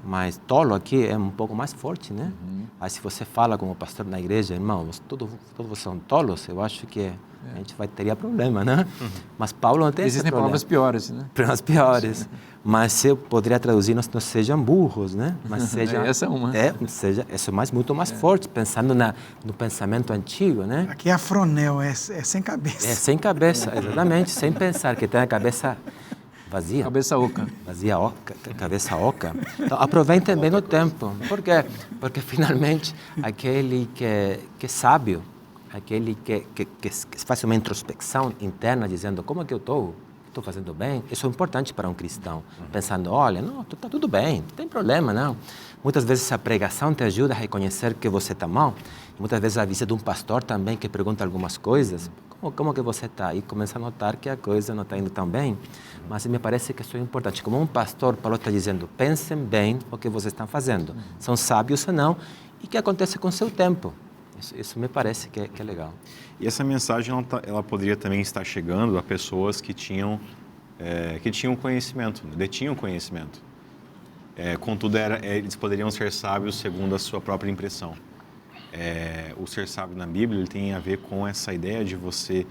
Mas tolo aqui é um pouco mais forte, né? Aí se você fala como pastor na igreja, irmãos, todos vocês são tolos, eu acho que a gente teria problema, né? Mas Paulo não tem esse problema. Existem palavras piores, né? Palavras piores. Mas eu poderia traduzir, não sejam burros, né? Mas sejam... Essa é uma. Isso é muito mais forte, pensando no pensamento antigo, né? Aqui é afronel, é sem cabeça. É sem cabeça, exatamente, sem pensar, que tem a cabeça vazia. Cabeça oca. Vazia, cabeça oca. Então, aproveitem bem o tempo. Por quê? Porque, finalmente, aquele que é sábio, aquele que faz uma introspecção interna, dizendo como é que eu estou fazendo bem, isso é importante para um cristão. Pensando, olha, não, está tudo bem, não tem problema, não. Muitas vezes a pregação te ajuda a reconhecer que você está mal. Muitas vezes a visita de um pastor também que pergunta algumas coisas. Como que você está? E começa a notar que a coisa não está indo tão bem. Mas me parece que isso é importante. Como um pastor, Paulo está dizendo, pensem bem o que vocês estão fazendo. São sábios ou não? E o que acontece com o seu tempo? Isso me parece que é legal. E essa mensagem ela poderia também estar chegando a pessoas que tinham conhecimento, né? Detinham conhecimento. Contudo, eles poderiam ser sábios segundo a sua própria impressão. O ser sábio na Bíblia ele tem a ver com essa ideia de você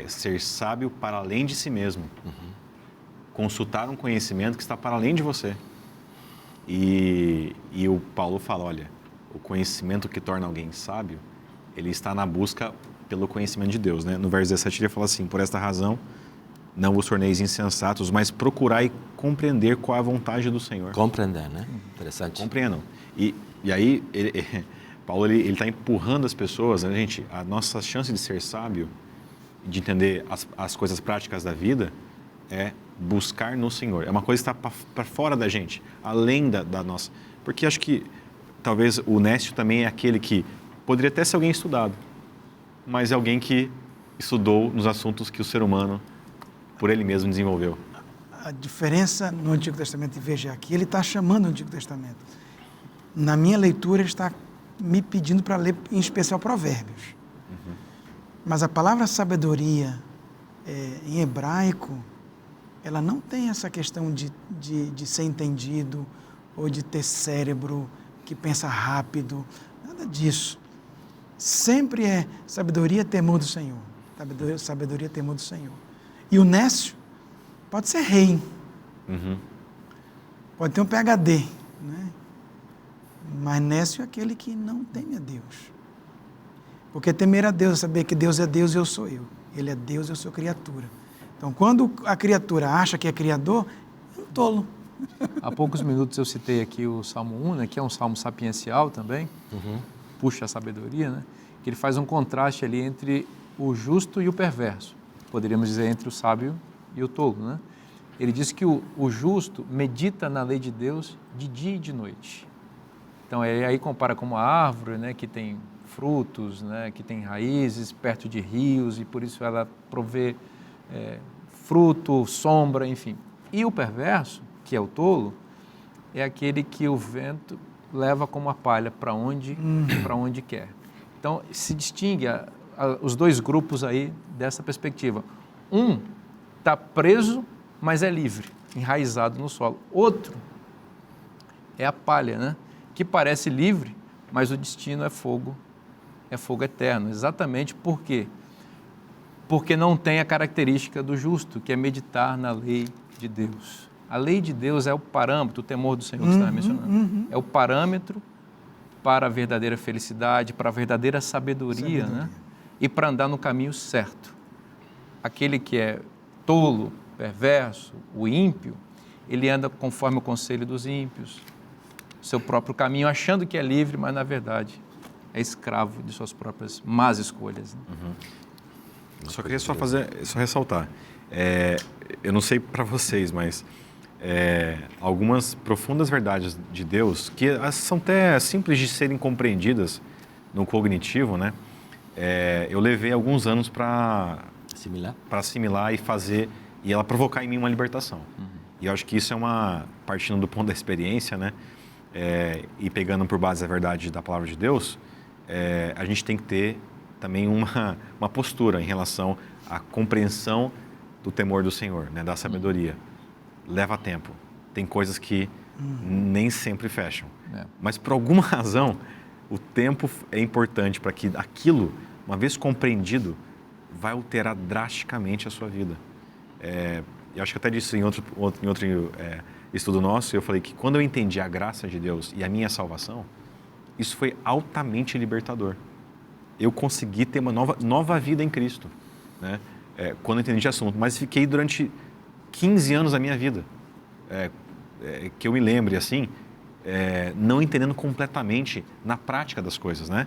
ser sábio para além de si mesmo. Consultar um conhecimento que está para além de você. E o Paulo fala, olha, o conhecimento que torna alguém sábio, ele está na busca pelo conhecimento de Deus, né? No verso 17 ele fala assim, por esta razão, não vos torneis insensatos, mas procurai compreender qual é a vontade do Senhor. Compreender, né? Interessante. Compreendam. E aí, Paulo ele está empurrando as pessoas, né, gente? A nossa chance de ser sábio, de entender as coisas práticas da vida, é buscar no Senhor. É uma coisa que está para fora da gente, além da nossa. Porque acho que talvez o nécio também é aquele que poderia até ser alguém estudado, mas é alguém que estudou nos assuntos que o ser humano, por ele mesmo, desenvolveu. A diferença no Antigo Testamento, e veja aqui, ele está chamando o Antigo Testamento. Na minha leitura, ele está me pedindo para ler, em especial, Provérbios. Mas a palavra sabedoria, em hebraico, ela não tem essa questão de ser entendido ou de ter cérebro que pensa rápido, nada disso. Sempre é sabedoria, temor do Senhor. Sabedoria, temor do Senhor. E o nécio pode ser rei, pode ter um PhD, né? Mas nécio é aquele que não teme a Deus. Porque temer a Deus é saber que Deus é Deus e eu sou eu. Ele é Deus e eu sou criatura. Então, quando a criatura acha que é criador, é um tolo. Há poucos minutos eu citei aqui o Salmo 1, né, que é um salmo sapiencial também, puxa a sabedoria, né, que ele faz um contraste ali entre o justo e o perverso. Poderíamos dizer entre o sábio e o tolo, né? Ele diz que o justo medita na lei de Deus de dia e de noite. Então, ele aí compara com uma árvore, né, que tem frutos, né, que tem raízes perto de rios e por isso ela provê fruto, sombra, enfim. E o perverso, que é o tolo, é aquele que o vento leva como a palha para onde quer. Então, se distingue os dois grupos aí dessa perspectiva. Um está preso, mas é livre, enraizado no solo. Outro é a palha, né? Que parece livre, mas o destino é fogo eterno. Exatamente por quê? Porque não tem a característica do justo, que é meditar na lei de Deus. A lei de Deus é o parâmetro, o temor do Senhor que você estava mencionando. É o parâmetro para a verdadeira felicidade, para a verdadeira sabedoria. Né? E para andar no caminho certo. Aquele que é tolo, perverso, o ímpio, ele anda conforme o conselho dos ímpios, seu próprio caminho, achando que é livre, mas na verdade é escravo de suas próprias más escolhas. Né? Só queria só ressaltar. Eu não sei para vocês, mas algumas profundas verdades de Deus, que são até simples de serem compreendidas no cognitivo, né? Eu levei alguns anos para assimilar e fazer, e ela provocar em mim uma libertação. E eu acho que isso partindo do ponto da experiência, né? E pegando por base a verdade da palavra de Deus, a gente tem que ter também uma postura em relação à compreensão do temor do Senhor, né? Da sabedoria. Leva tempo. Tem coisas que nem sempre fecham. Mas por alguma razão, o tempo é importante para que aquilo, uma vez compreendido, vai alterar drasticamente a sua vida. Eu acho que até disse em outro estudo nosso, eu falei que quando eu entendi a graça de Deus e a minha salvação, isso foi altamente libertador. Eu consegui ter uma nova vida em Cristo, né? Quando eu entendi esse assunto. Mas fiquei durante 15 anos da minha vida, que eu me lembre assim, não entendendo completamente na prática das coisas, né?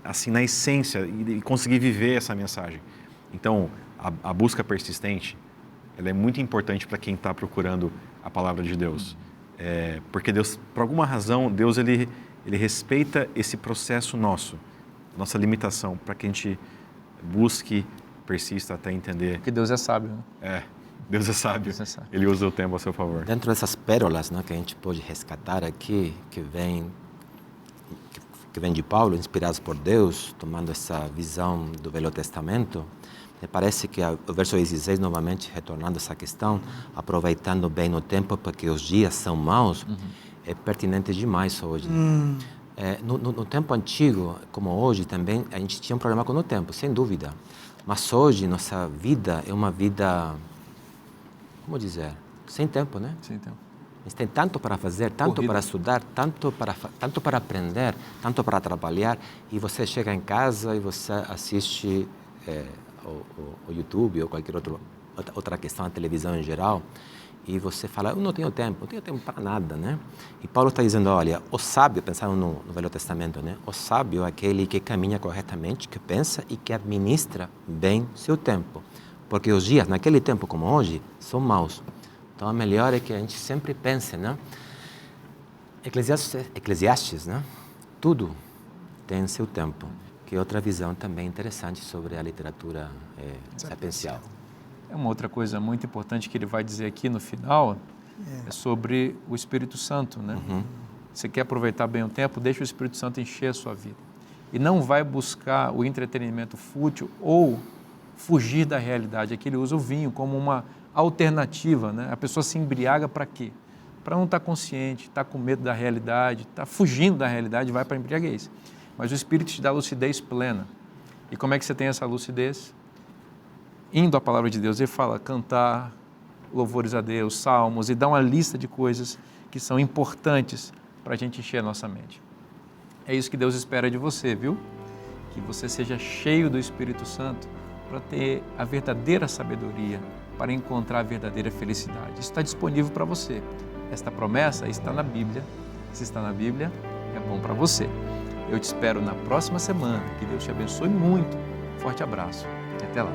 Assim, na essência, e conseguir viver essa mensagem. Então, a busca persistente, ela é muito importante para quem está procurando a palavra de Deus. Porque Deus, por alguma razão, Deus ele respeita esse processo nossa limitação, para que a gente busque, persista até entender. Porque Deus é sábio, né? Deus é sábio. Ele usa o tempo a seu favor. Dentro dessas pérolas, né, que a gente pode resgatar aqui, que que vem de Paulo, inspirados por Deus, tomando essa visão do Velho Testamento, me parece que o verso 16, novamente, retornando essa questão, aproveitando bem o tempo, porque os dias são maus, é pertinente demais hoje. No tempo antigo, como hoje também, a gente tinha um problema com o tempo, sem dúvida. Mas hoje, nossa vida é uma vida, como dizer, sem tempo, né? Sem tempo. A gente tem tanto para fazer, tanto Corrida. para estudar, tanto para aprender, tanto para trabalhar, e você chega em casa e você assiste o YouTube ou qualquer outra questão, a televisão em geral, e você fala, eu não tenho tempo para nada, né? E Paulo está dizendo, olha, o sábio, pensando no Velho Testamento, né? O sábio é aquele que caminha corretamente, que pensa e que administra bem seu tempo, porque os dias, naquele tempo como hoje, são maus. Então, a melhor é que a gente sempre pense, né? Eclesiastes, né? Tudo tem seu tempo, que é outra visão também interessante sobre a literatura sapiencial. É uma outra coisa muito importante que ele vai dizer aqui no final, é sobre o Espírito Santo, né? Você quer aproveitar bem o tempo, deixa o Espírito Santo encher a sua vida. E não vai buscar o entretenimento fútil ou fugir da realidade. Aqui ele usa o vinho como uma alternativa, né? A pessoa se embriaga para quê? Para não estar consciente, estar com medo da realidade, estar fugindo da realidade, vai para a embriaguez. Mas o Espírito te dá lucidez plena. E como é que você tem essa lucidez? Indo à palavra de Deus, ele fala cantar louvores a Deus, salmos, e dá uma lista de coisas que são importantes para a gente encher a nossa mente. É isso que Deus espera de você, viu? Que você seja cheio do Espírito Santo para ter a verdadeira sabedoria, para encontrar a verdadeira felicidade. Isso está disponível para você. Esta promessa está na Bíblia. Se está na Bíblia, é bom para você. Eu te espero na próxima semana. Que Deus te abençoe muito. Forte abraço e até lá.